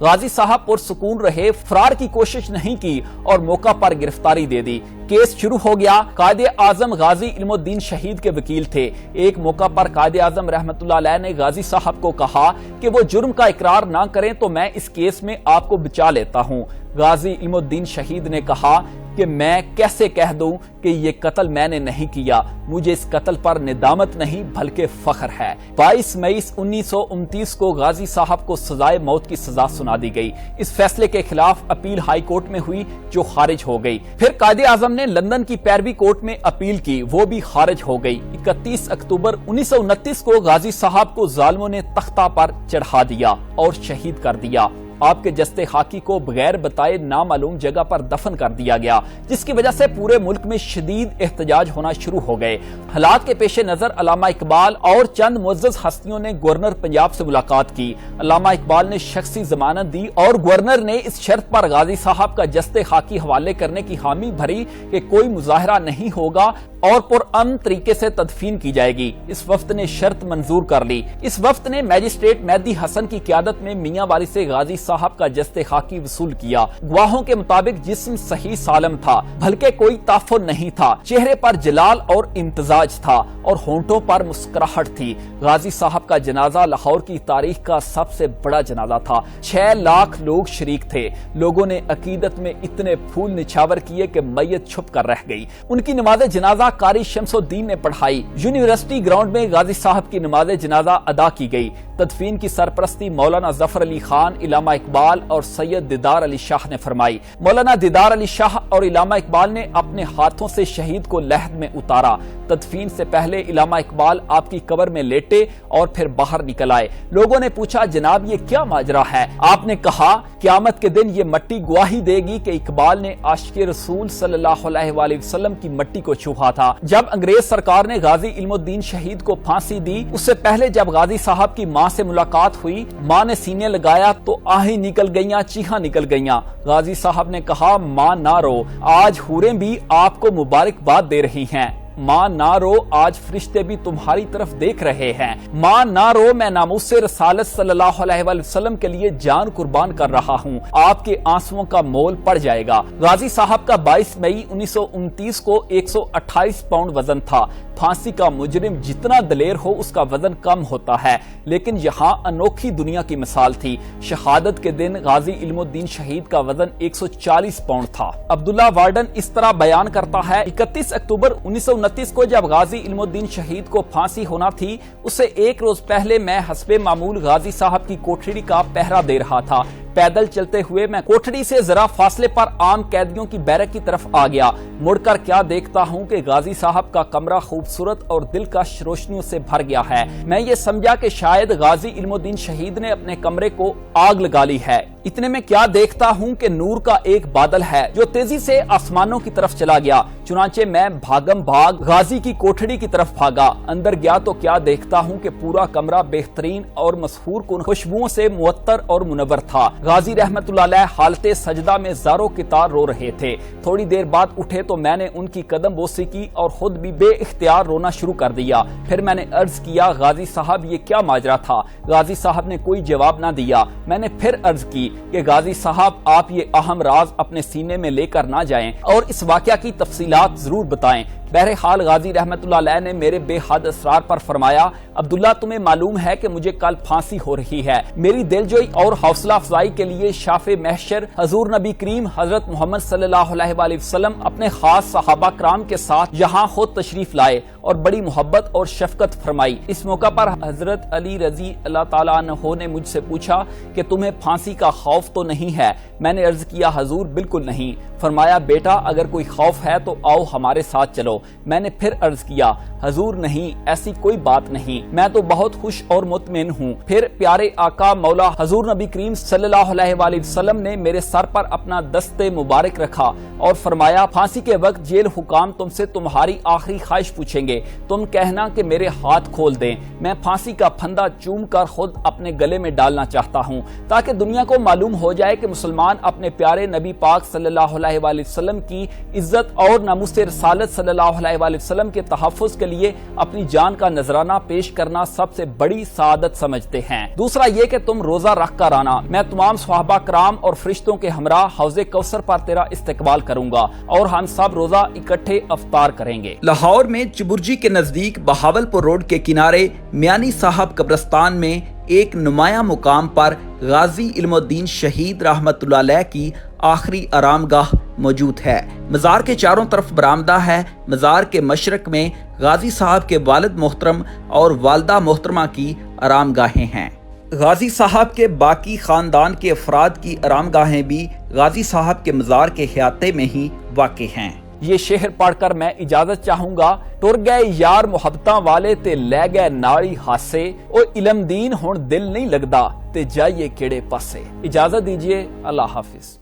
غازی صاحب پرسکون رہے، فرار کی کوشش نہیں کی اور موقع پر گرفتاری دے دی۔ کیس شروع ہو گیا۔ قائد اعظم غازی علم الدین شہید کے وکیل تھے۔ ایک موقع پر قائد اعظم رحمت اللہ علیہ نے غازی صاحب کو کہا کہ وہ جرم کا اقرار نہ کریں تو میں اس کیس میں آپ کو بچا لیتا ہوں۔ غازی علم الدین شہید نے کہا کہ میں کیسے کہہ دوں کہ یہ قتل میں نے نہیں کیا، مجھے اس قتل پر ندامت نہیں بلکہ فخر ہے۔ 22 مئی 1929 کو غازی صاحب کو سزائے موت کی سزا سنا دی گئی۔ اس فیصلے کے خلاف اپیل ہائی کورٹ میں ہوئی جو خارج ہو گئی۔ پھر قائد اعظم نے لندن کی پیروی کورٹ میں اپیل کی، وہ بھی خارج ہو گئی۔ 31 اکتوبر 1929 کو غازی صاحب کو ظالموں نے تختہ پر چڑھا دیا اور شہید کر دیا۔ آپ کے جسد خاکی کو بغیر بتائے نامعلوم جگہ پر دفن کر دیا گیا، جس کی وجہ سے پورے ملک میں شدید احتجاج ہونا شروع ہو گئے۔ حالات کے پیش نظر علامہ اقبال اور چند معزز ہستیوں نے گورنر پنجاب سے ملاقات کی۔ علامہ اقبال نے شخصی ضمانت دی اور گورنر نے اس شرط پر غازی صاحب کا جسد خاکی حوالے کرنے کی حامی بھری کہ کوئی مظاہرہ نہیں ہوگا اور پرامن طریقے سے تدفین کی جائے گی۔ اس وفد نے شرط منظور کر لی۔ اس وفد نے میجسٹریٹ مہدی حسن کی قیادت میں میاں والی سے غازی صاحب کا جسد خاکی وصول کیا۔ گواہوں کے مطابق جسم صحیح سالم تھا، بلکہ کوئی تعفن نہیں تھا۔ چہرے پر جلال اور امتزاج تھا اور ہونٹوں پر مسکراہٹ تھی۔ غازی صاحب کا جنازہ لاہور کی تاریخ کا سب سے بڑا جنازہ تھا۔ 6 لاکھ لوگ شریک تھے۔ لوگوں نے عقیدت میں اتنے پھول نچھاور کیے کہ میت چھپ کر رہ گئی۔ ان کی نماز جنازہ قاری شمس الدین نے پڑھائی۔ یونیورسٹی گراؤنڈ میں غازی صاحب کی نماز جنازہ ادا کی گئی۔ تدفین کی سرپرستی مولانا ظفر علی خان، علامہ اقبال اور سید دیدار علی شاہ نے فرمائی۔ مولانا دیدار علی شاہ اور علامہ اقبال نے اپنے ہاتھوں سے شہید کو لحد میں اتارا۔ تدفین سے پہلے علامہ اقبال آپ کی قبر میں لیٹے اور پھر باہر نکل آئے۔ لوگوں نے پوچھا جناب یہ کیا ماجرا ہے؟ آپ نے کہا قیامت کے دن یہ مٹی گواہی دے گی کہ اقبال نے عاشق رسول صلی اللہ علیہ وآلہ وسلم کی مٹی کو چھوا تھا۔ جب انگریز سرکار نے غازی علم الدین شہید کو پھانسی دی، اس سے پہلے جب غازی صاحب کی ماں سے ملاقات ہوئی، ماں نے سینے لگایا تو آہیں نکل گئیاں، چیخاں نکل گئیاں۔ غازی صاحب نے کہا ماں نہ رو، آج حوریں بھی آپ کو مبارکباد دے رہی ہیں۔ ماں نہ رو، آج فرشتے بھی تمہاری طرف دیکھ رہے ہیں۔ ماں نہ رو، میں ناموس رسالت صلی اللہ علیہ وآلہ وسلم کے لیے جان قربان کر رہا ہوں، آپ کے آنسوؤں کا مول پڑ جائے گا۔ غازی صاحب کا 22 مئی 1929 کو 128 پاؤنڈ وزن تھا۔ پھانسی کا مجرم جتنا دلیر ہو اس کا وزن کم ہوتا ہے، لیکن یہاں انوکھی دنیا کی مثال تھی۔ شہادت کے دن غازی علم الدین شہید کا وزن 140 پاؤنڈ تھا۔ عبداللہ وارڈن اس طرح بیان کرتا ہے، 31 اکتوبر 1929 کو جب غازی علم الدین شہید کو پھانسی ہونا تھی، اسے ایک روز پہلے میں حسب معمول غازی صاحب کی کوٹھڑی کا پہرا دے رہا تھا۔ پیدل چلتے ہوئے میں کوٹھڑی سے ذرا فاصلے پر عام قیدیوں کی بیرک کی طرف آ گیا۔ مڑ کر کیا دیکھتا ہوں کہ غازی صاحب کا کمرہ خوبصورت اور دلکش روشنیوں سے بھر گیا ہے۔ میں یہ سمجھا کہ شاید غازی علم الدین شہید نے اپنے کمرے کو آگ لگا لی ہے۔ اتنے میں کیا دیکھتا ہوں کہ نور کا ایک بادل ہے جو تیزی سے آسمانوں کی طرف چلا گیا۔ چنانچہ میں بھاگم بھاگ غازی کی کوٹھڑی کی طرف بھاگا۔ اندر گیا تو کیا دیکھتا ہوں کہ پورا کمرہ بہترین اور مسحور کن خوشبوؤں سے معطر اور منور تھا۔ غازی رحمت اللہ علیہ حالت سجدہ میں زاروں کی طرح رو رہے تھے۔ تھوڑی دیر بعد اٹھے تو میں نے ان کی قدم بوسی کی اور خود بھی بے اختیار رونا شروع کر دیا۔ پھر میں نے عرض کیا غازی صاحب یہ کیا ماجرا تھا؟ غازی صاحب نے کوئی جواب نہ دیا۔ میں نے پھر عرض کی کہ غازی صاحب آپ یہ اہم راز اپنے سینے میں لے کر نہ جائیں اور اس واقعہ کی تفصیلات ضرور بتائیں۔ بہرحال غازی رحمت اللہ علیہ نے میرے بے حد اسرار پر فرمایا، عبداللہ تمہیں معلوم ہے کہ مجھے کل پھانسی ہو رہی ہے۔ میری دلجوئی اور حوصلہ افزائی کے لیے شافع محشر حضور نبی کریم حضرت محمد صلی اللہ علیہ وآلہ وسلم اپنے خاص صحابہ کرام کے ساتھ یہاں خود تشریف لائے اور بڑی محبت اور شفقت فرمائی۔ اس موقع پر حضرت علی رضی اللہ تعالیٰ عنہ نے مجھ سے پوچھا کہ تمہیں پھانسی کا خوف تو نہیں ہے؟ میں نے عرض کیا حضور بالکل نہیں۔ فرمایا بیٹا اگر کوئی خوف ہے تو آؤ ہمارے ساتھ چلو۔ میں نے پھر عرض کیا حضور نہیں، ایسی کوئی بات نہیں، میں تو بہت خوش اور مطمئن ہوں۔ پھر پیارے آقا مولا حضور نبی کریم صلی اللہ علیہ وآلہ وسلم نے میرے سر پر اپنا دست مبارک رکھا اور فرمایا پھانسی کے وقت جیل حکام تم سے تمہاری آخری خواہش پوچھیں گے، تم کہنا کہ میرے ہاتھ کھول دیں۔ میں پھانسی کا پھندا چوم کر خود اپنے گلے میں ڈالنا چاہتا ہوں تاکہ دنیا کو معلوم ہو جائے کہ مسلمان اپنے پیارے نبی پاک صلی اللہ علیہ وآلہ وسلم کی عزت اور ناموس رسالت صلی اللہ علیہ وآلہ وسلم کے تحفظ کے لیے اپنی جان کا نذرانہ پیش کرنا سب سے بڑی سعادت سمجھتے ہیں۔ دوسرا یہ کہ تم روزہ رکھ کر آنا، میں تمام صحابہ کرام اور فرشتوں کے ہمراہ حوض کوثر پر تیرا استقبال کروں گا اور ہم سب روزہ اکٹھے افطار کریں گے۔ لاہور میں چبرجی کے نزدیک بہاولپور روڈ کے کنارے میانی صاحب قبرستان میں ایک نمایاں مقام پر غازی علم الدین شہید رحمت اللہ علیہ کی آخری آرام گاہ موجود ہے۔ مزار کے چاروں طرف برآمدہ ہے۔ مزار کے مشرق میں غازی صاحب کے والد محترم اور والدہ محترمہ کی آرام گاہیں ہیں۔ غازی صاحب کے باقی خاندان کے افراد کی آرام گاہیں بھی غازی صاحب کے مزار کے احاطے میں ہی واقع ہیں۔ یہ شعر پڑھ کر میں اجازت چاہوں گا۔ ٹر گئے یار محبتاں والے تے لے گئے ناڑی ہاسے، او علم دین ہن دل نہیں لگدا تے جائیے کیڑے پاسے۔ اجازت دیجیے، اللہ حافظ۔